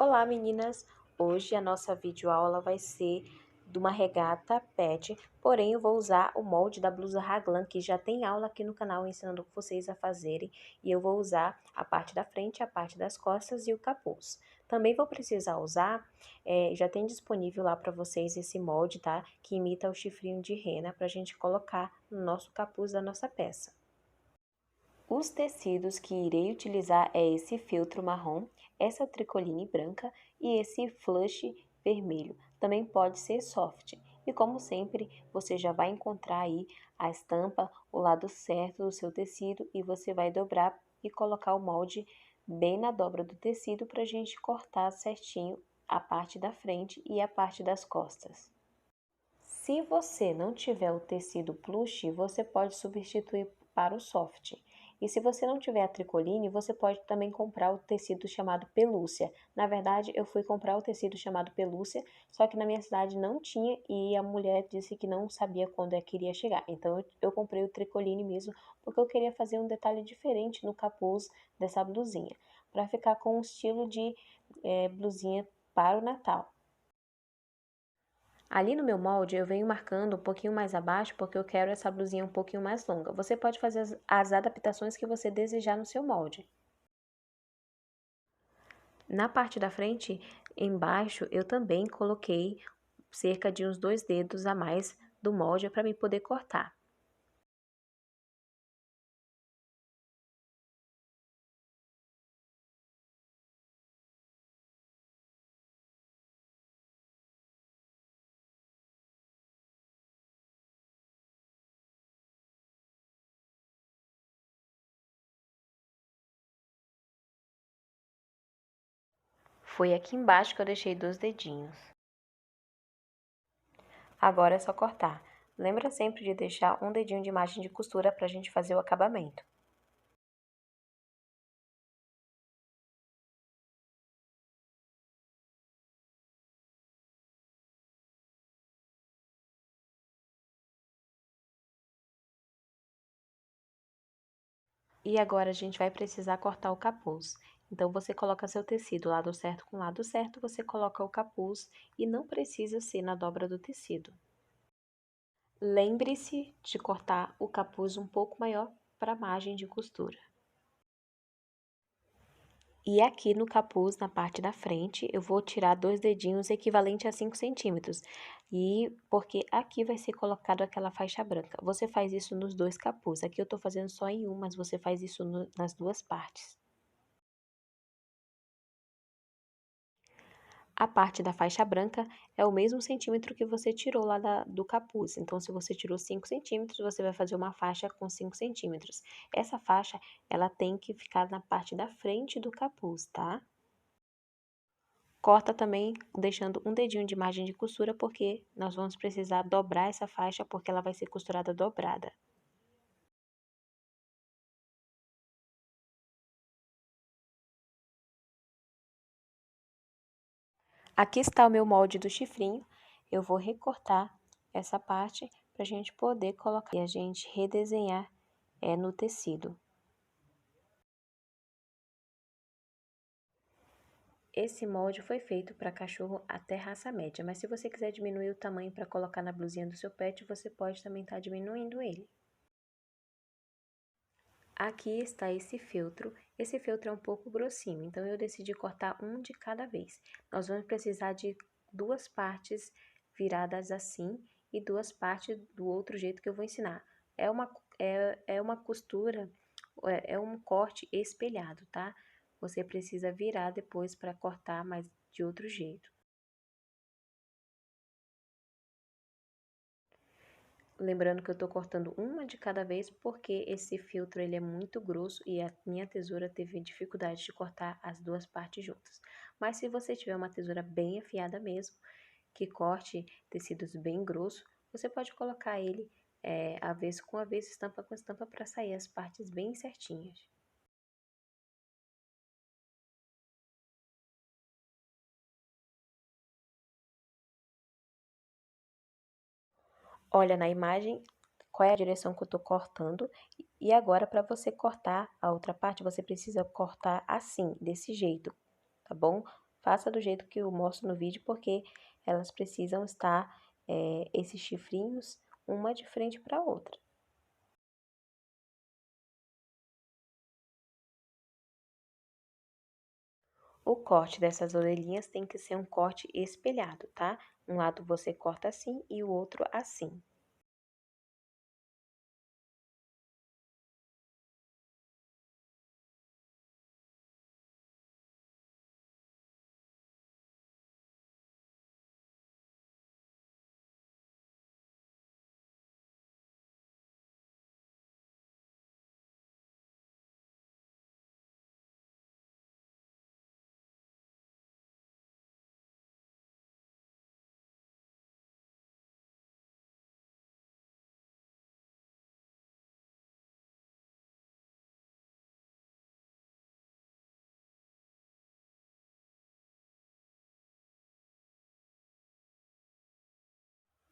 Olá meninas, hoje a nossa videoaula vai ser de uma regata pet, porém eu vou usar o molde da blusa raglan, que já tem aula aqui no canal ensinando vocês a fazerem, e eu vou usar a parte da frente, a parte das costas e o capuz. Também vou precisar usar, já tem disponível lá para vocês esse molde, tá? Que imita o chifrinho de rena para a gente colocar no nosso capuz da nossa peça. Os tecidos que irei utilizar é esse feltro marrom, essa tricoline branca e esse flush vermelho. Também pode ser soft. E como sempre, você já vai encontrar aí a estampa, o lado certo do seu tecido e você vai dobrar e colocar o molde bem na dobra do tecido para a gente cortar certinho a parte da frente e a parte das costas. Se você não tiver o tecido plush, você pode substituir para o soft. E se você não tiver a tricoline, você pode também comprar o tecido chamado pelúcia. Na verdade, eu fui comprar o tecido chamado pelúcia, só que na minha cidade não tinha e a mulher disse que não sabia quando é que iria chegar. Então eu comprei o tricoline mesmo, porque eu queria fazer um detalhe diferente no capuz dessa blusinha, para ficar com um estilo de blusinha para o Natal. Ali no meu molde, eu venho marcando um pouquinho mais abaixo, porque eu quero essa blusinha um pouquinho mais longa. Você pode fazer as adaptações que você desejar no seu molde. Na parte da frente, embaixo, eu também coloquei cerca de uns 2 dedos a mais do molde para me poder cortar. Foi aqui embaixo que eu deixei 2 dedinhos. Agora é só cortar. Lembra sempre de deixar um dedinho de margem de costura para a gente fazer o acabamento. E agora a gente vai precisar cortar o capuz. Então, você coloca seu tecido lado certo com lado certo, você coloca o capuz e não precisa ser na dobra do tecido. Lembre-se de cortar o capuz um pouco maior para a margem de costura. E aqui no capuz, na parte da frente, eu vou tirar 2 dedinhos equivalente a 5 centímetros. E porque aqui vai ser colocado aquela faixa branca. Você faz isso nos 2 capuz. Aqui eu tô fazendo só em um, mas você faz isso nas 2 partes. A parte da faixa branca é o mesmo centímetro que você tirou lá do capuz. Então, se você tirou 5 centímetros, você vai fazer uma faixa com 5 centímetros. Essa faixa, ela tem que ficar na parte da frente do capuz, tá? Corta também deixando um dedinho de margem de costura, porque nós vamos precisar dobrar essa faixa, porque ela vai ser costurada dobrada. Aqui está o meu molde do chifrinho. Eu vou recortar essa parte para a gente poder colocar e a gente redesenhar no tecido. Esse molde foi feito para cachorro até raça média, mas se você quiser diminuir o tamanho para colocar na blusinha do seu pet, você pode também estar diminuindo ele. Aqui está esse feltro. Esse feltro é um pouco grossinho, então eu decidi cortar um de cada vez. Nós vamos precisar de 2 partes viradas assim e 2 partes do outro jeito que eu vou ensinar. É uma costura, é um corte espelhado, tá? Você precisa virar depois para cortar, mas de outro jeito. Lembrando que eu tô cortando uma de cada vez porque esse filtro ele é muito grosso e a minha tesoura teve dificuldade de cortar as 2 partes juntas. Mas se você tiver uma tesoura bem afiada mesmo, que corte tecidos bem grossos, você pode colocar ele avesso com avesso, estampa com estampa para sair as partes bem certinhas. Olha na imagem qual é a direção que eu tô cortando e agora para você cortar a outra parte, você precisa cortar assim, desse jeito, tá bom? faça do jeito que eu mostro no vídeo, porque elas precisam estar, esses chifrinhos, uma de frente para a outra. O corte dessas orelhinhas tem que ser um corte espelhado, tá? Um lado você corta assim e o outro assim.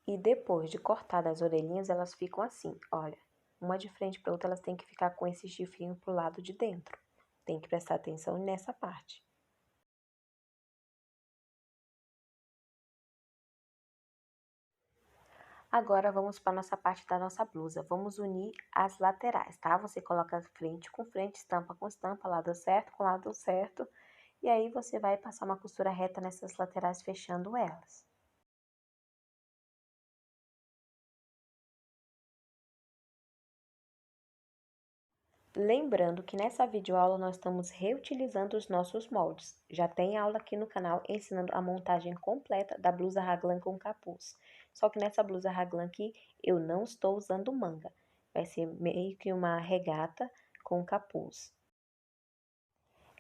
E depois de cortar as orelhinhas, elas ficam assim, olha. Uma de frente para outra, elas têm que ficar com esse chifrinho pro lado de dentro. Tem que prestar atenção nessa parte. Agora, vamos para a nossa parte da nossa blusa. Vamos unir as laterais, tá? Você coloca frente com frente, estampa com estampa, lado certo com lado certo. E aí, você vai passar uma costura reta nessas laterais, fechando elas. Lembrando que nessa videoaula nós estamos reutilizando os nossos moldes. Já tem aula aqui no canal ensinando a montagem completa da blusa raglan com capuz. Só que nessa blusa raglan aqui eu não estou usando manga. Vai ser meio que uma regata com capuz.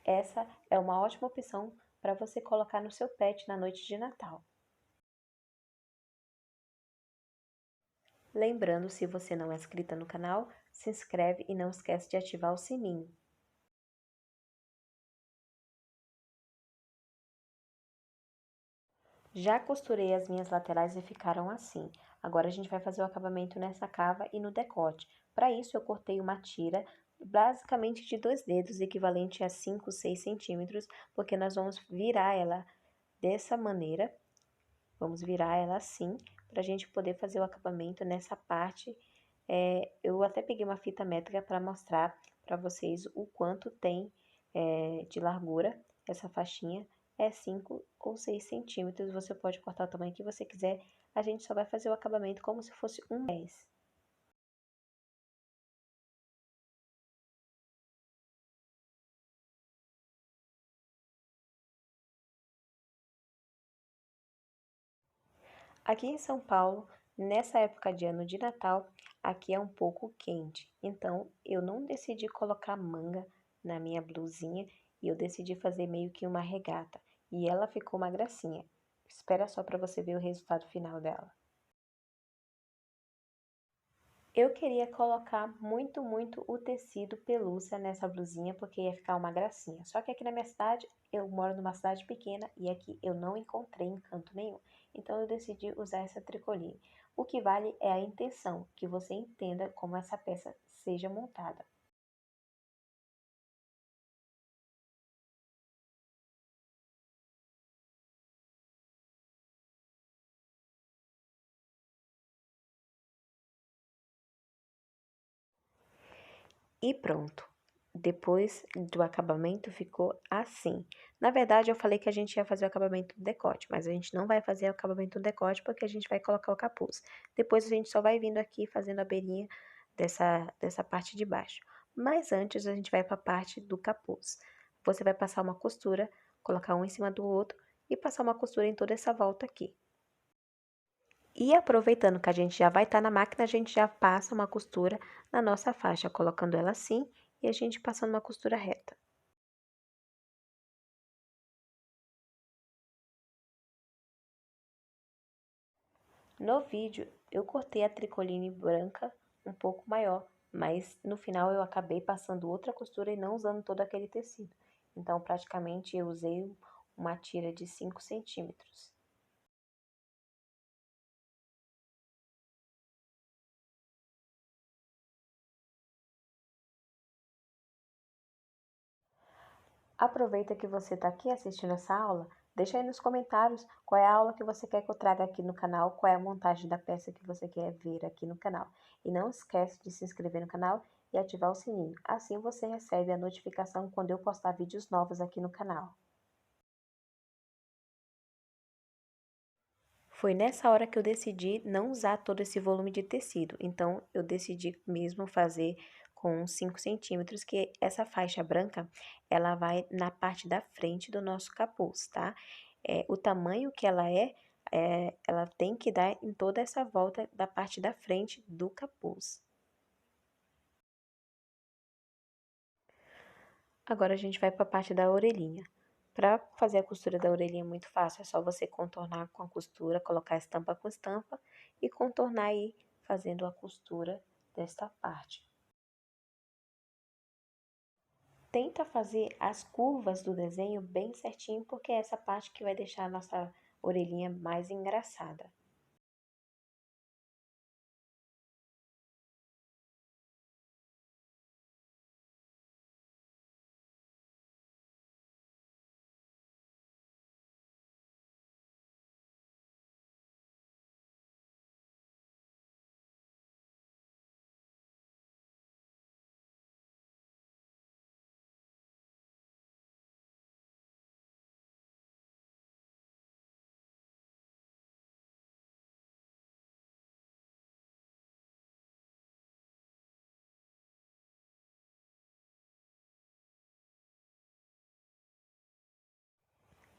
Essa é uma ótima opção para você colocar no seu pet na noite de Natal. Lembrando, se você não é inscrita no canal, se inscreve e não esquece de ativar o sininho. Já costurei as minhas laterais e ficaram assim. Agora a gente vai fazer o acabamento nessa cava e no decote. Para isso eu cortei uma tira basicamente de 2 dedos, equivalente a 5, 6 centímetros, porque nós vamos virar ela dessa maneira. Vamos virar ela assim, para a gente poder fazer o acabamento nessa parte. Eu até peguei uma fita métrica para mostrar para vocês o quanto tem de largura essa faixinha. É 5 ou 6 centímetros, você pode cortar o tamanho que você quiser. A gente só vai fazer o acabamento como se fosse um 10. Aqui em São Paulo, nessa época de ano de Natal, aqui é um pouco quente. Então, eu não decidi colocar manga na minha blusinha e eu decidi fazer meio que uma regata. E ela ficou uma gracinha. Espera só para você ver o resultado final dela. Eu queria colocar muito o tecido pelúcia nessa blusinha, porque ia ficar uma gracinha. Só que aqui na minha cidade, eu moro numa cidade pequena e aqui eu não encontrei em canto nenhum. Então eu decidi usar essa tricoline. O que vale é a intenção, que você entenda como essa peça seja montada. E pronto. Depois do acabamento ficou assim. Na verdade, eu falei que a gente ia fazer o acabamento do decote, mas a gente não vai fazer o acabamento do decote porque a gente vai colocar o capuz. Depois a gente só vai vindo aqui fazendo a beirinha dessa parte de baixo. Mas antes a gente vai para a parte do capuz. Você vai passar uma costura, colocar um em cima do outro e passar uma costura em toda essa volta aqui. E aproveitando que a gente já vai estar na máquina, a gente já passa uma costura na nossa faixa, colocando ela assim e a gente passando uma costura reta. No vídeo, eu cortei a tricoline branca um pouco maior, mas no final eu acabei passando outra costura e não usando todo aquele tecido. Então, praticamente, eu usei uma tira de 5 centímetros. Aproveita que você está aqui assistindo essa aula, Deixa aí nos comentários qual é a aula que você quer que eu traga aqui no canal, qual é a montagem da peça que você quer ver aqui no canal. E não esquece de se inscrever no canal e ativar o sininho. Assim você recebe a notificação quando eu postar vídeos novos aqui no canal. Foi nessa hora que eu decidi não usar todo esse volume de tecido, então eu decidi mesmo fazer com 5 centímetros, que essa faixa branca, ela vai na parte da frente do nosso capuz, tá? O tamanho que ela tem que dar em toda essa volta da parte da frente do capuz. Agora a gente vai para a parte da orelhinha. Para fazer a costura da orelhinha é muito fácil, é só você contornar com a costura, colocar estampa com estampa e contornar aí fazendo a costura desta parte. Tenta fazer as curvas do desenho bem certinho, porque é essa parte que vai deixar a nossa orelhinha mais engraçada.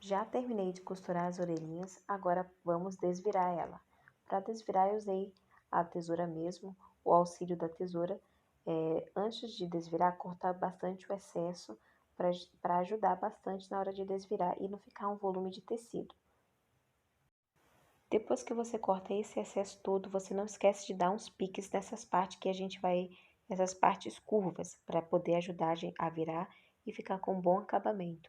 Já terminei de costurar as orelhinhas, agora vamos desvirar ela. Para desvirar eu usei a tesoura mesmo, o auxílio da tesoura. Antes de desvirar, cortar bastante o excesso para ajudar bastante na hora de desvirar e não ficar um volume de tecido. Depois que você corta esse excesso todo, você não esquece de dar uns piques nessas partes que a gente vai, essas partes curvas, para poder ajudar a virar e ficar com um bom acabamento.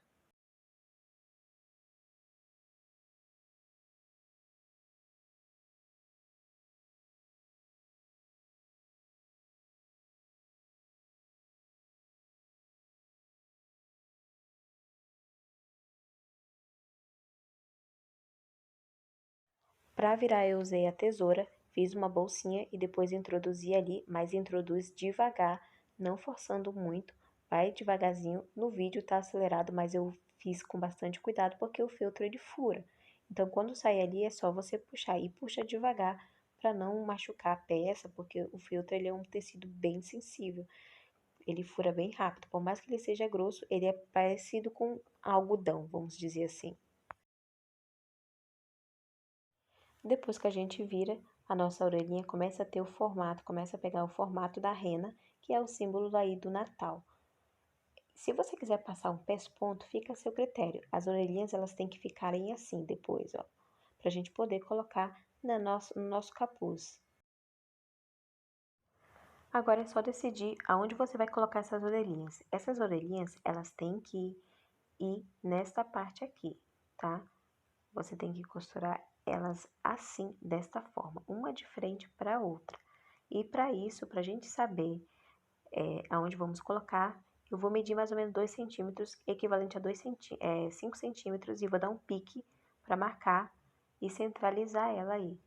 Para virar eu usei a tesoura, fiz uma bolsinha e depois introduzi ali, mas introduz devagar, não forçando muito, vai devagarzinho. No vídeo tá acelerado, mas eu fiz com bastante cuidado porque o feltro ele fura. Então quando sair ali é só você puxar e puxa devagar para não machucar a peça, porque o feltro ele é um tecido bem sensível. Ele fura bem rápido, por mais que ele seja grosso, ele é parecido com algodão, vamos dizer assim. Depois que a gente vira, a nossa orelhinha começa a ter o formato, começa a pegar o formato da rena, que é o símbolo aí do Natal. Se você quiser passar um pesponto, fica a seu critério. As orelhinhas, elas têm que ficarem assim depois, ó, pra gente poder colocar no nosso capuz. Agora é só decidir aonde você vai colocar essas orelhinhas. Essas orelhinhas, elas têm que ir nesta parte aqui, tá? Você tem que costurar elas assim, desta forma, uma de frente para a outra. E para isso, para a gente saber aonde vamos colocar, eu vou medir mais ou menos 2 centímetros, equivalente a 5 centímetros, e vou dar um pique para marcar e centralizar ela aí.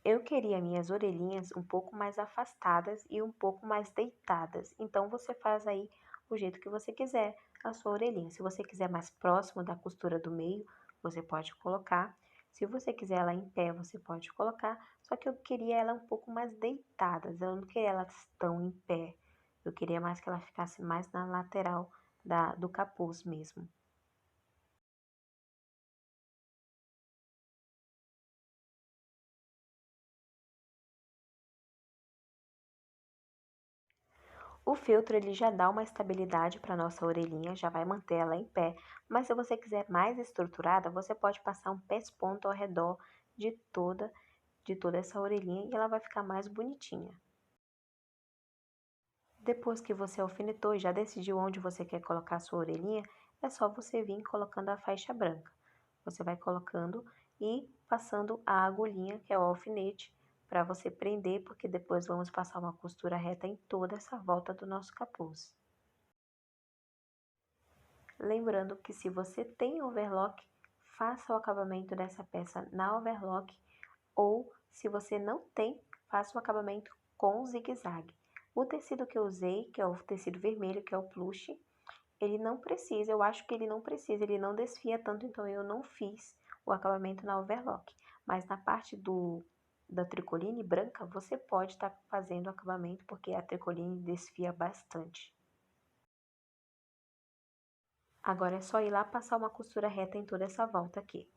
Eu queria minhas orelhinhas um pouco mais afastadas e um pouco mais deitadas, então você faz aí o jeito que você quiser a sua orelhinha. Se você quiser mais próximo da costura do meio, você pode colocar. Se você quiser ela em pé, você pode colocar, só que eu queria ela um pouco mais deitadas, eu não queria elas tão em pé. Eu queria mais que ela ficasse mais na lateral do capuz mesmo. O feltro ele já dá uma estabilidade para nossa orelhinha, já vai manter ela em pé, mas se você quiser mais estruturada, você pode passar um pesponto ao redor de toda essa orelhinha e ela vai ficar mais bonitinha. Depois que você alfinetou e já decidiu onde você quer colocar a sua orelhinha, é só você vir colocando a faixa branca. Você vai colocando e passando a agulhinha, que é o alfinete, para você prender, porque depois vamos passar uma costura reta em toda essa volta do nosso capuz. Lembrando que se você tem overlock, faça o acabamento dessa peça na overlock, ou se você não tem, faça o acabamento com zigue-zague. O tecido que eu usei, que é o tecido vermelho, que é o plush, ele não precisa, eu acho que ele não precisa, ele não desfia tanto, então eu não fiz o acabamento na overlock. Mas na parte da tricoline branca, você pode estar fazendo o acabamento, porque a tricoline desfia bastante. Agora é só ir lá passar uma costura reta em toda essa volta aqui.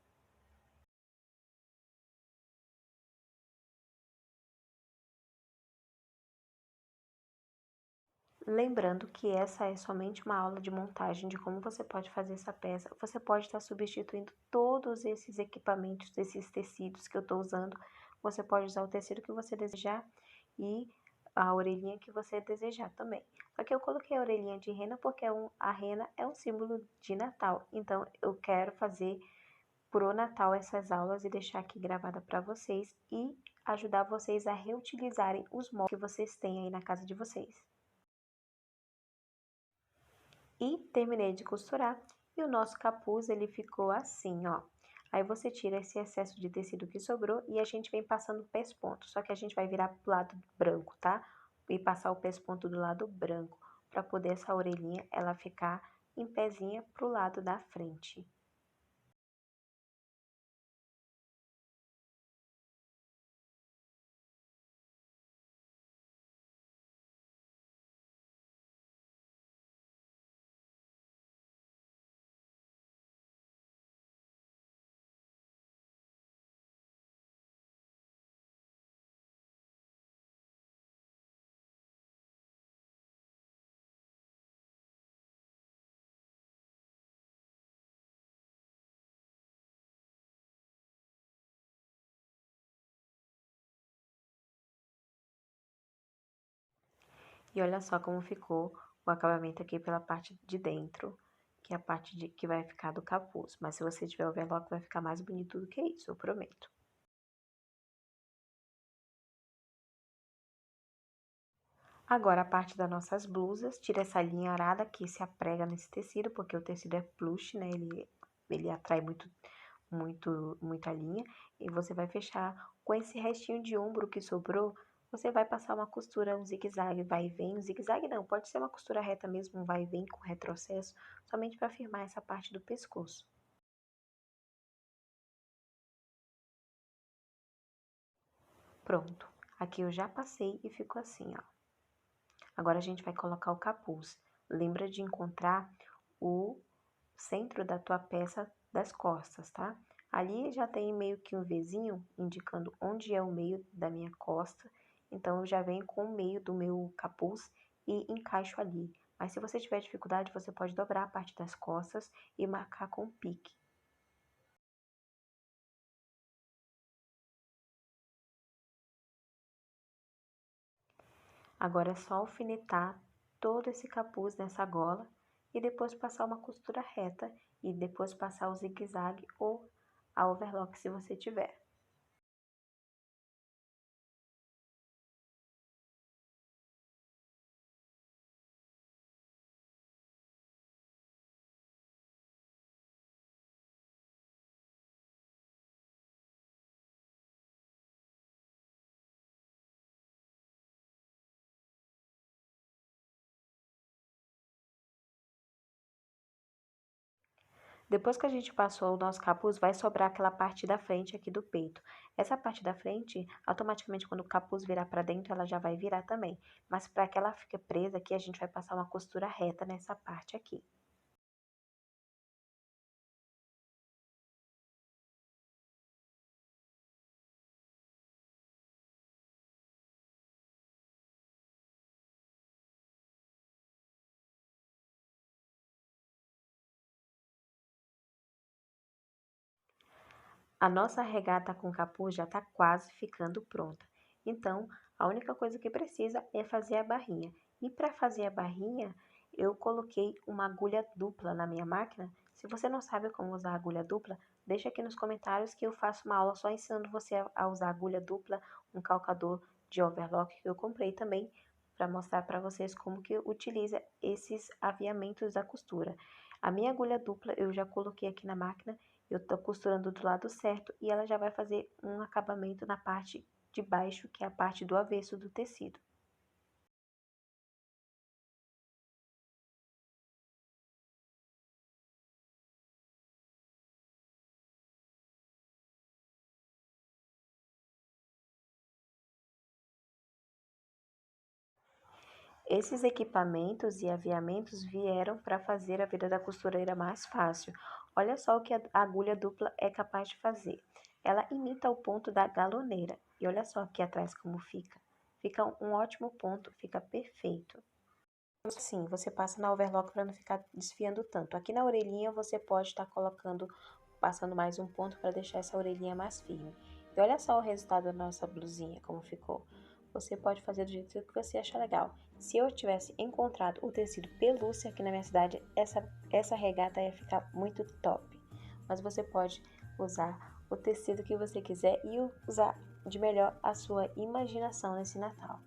Lembrando que essa é somente uma aula de montagem de como você pode fazer essa peça. Você pode estar substituindo todos esses equipamentos, esses tecidos que eu estou usando. Você pode usar o tecido que você desejar e a orelhinha que você desejar também. Só que eu coloquei a orelhinha de rena porque a rena é um símbolo de Natal. Então, eu quero fazer pro Natal essas aulas e deixar aqui gravada para vocês e ajudar vocês a reutilizarem os moldes que vocês têm aí na casa de vocês. E terminei de costurar e o nosso capuz ele ficou assim, ó. Aí você tira esse excesso de tecido que sobrou e a gente vem passando o pesponto, só que a gente vai virar pro lado branco, tá? E passar o pesponto do lado branco, para poder essa orelhinha ela ficar em pezinha pro lado da frente. E olha só como ficou o acabamento aqui pela parte de dentro, que é a parte que vai ficar do capuz. Mas se você tiver overlock, vai ficar mais bonito do que isso, eu prometo. Agora, a parte das nossas blusas, tira essa linha arada que se aprega nesse tecido, porque o tecido é plush, né? Ele atrai muita linha. E você vai fechar com esse restinho de ombro que sobrou, você vai passar uma costura, um zigue-zague, vai e vem. Um zigue-zague não, pode ser uma costura reta mesmo, um vai e vem com retrocesso, somente para firmar essa parte do pescoço. Pronto. Aqui eu já passei e ficou assim, ó. Agora a gente vai colocar o capuz. Lembra de encontrar o centro da tua peça das costas, tá? Ali já tem meio que um Vzinho indicando onde é o meio da minha costa. Então, eu já venho com o meio do meu capuz e encaixo ali. Mas se você tiver dificuldade, você pode dobrar a parte das costas e marcar com pique. Agora é só alfinetar todo esse capuz nessa gola e depois passar uma costura reta e depois passar o zigue-zague ou a overlock se você tiver. Depois que a gente passou o nosso capuz, vai sobrar aquela parte da frente aqui do peito. Essa parte da frente, automaticamente quando o capuz virar para dentro, ela já vai virar também. Mas para que ela fique presa aqui, a gente vai passar uma costura reta nessa parte aqui. A nossa regata com capuz já está quase ficando pronta. Então, a única coisa que precisa é fazer a barrinha. E para fazer a barrinha, eu coloquei uma agulha dupla na minha máquina. Se você não sabe como usar agulha dupla, deixa aqui nos comentários que eu faço uma aula só ensinando você a usar agulha dupla, um calcador de overlock que eu comprei também, para mostrar para vocês como que utiliza esses aviamentos da costura. A minha agulha dupla eu já coloquei aqui na máquina, eu tô costurando do lado certo e ela já vai fazer um acabamento na parte de baixo, que é a parte do avesso do tecido. Esses equipamentos e aviamentos vieram para fazer a vida da costureira mais fácil. Olha só o que a agulha dupla é capaz de fazer. Ela imita o ponto da galoneira. E olha só aqui atrás como fica. Fica um ótimo ponto, fica perfeito. Assim, você passa na overlock para não ficar desfiando tanto. Aqui na orelhinha você pode estar colocando, passando mais um ponto para deixar essa orelhinha mais firme. E olha só o resultado da nossa blusinha, como ficou. Você pode fazer do jeito que você achar legal. Se eu tivesse encontrado o tecido pelúcia aqui na minha cidade, essa regata ia ficar muito top. Mas você pode usar o tecido que você quiser e usar de melhor a sua imaginação nesse Natal.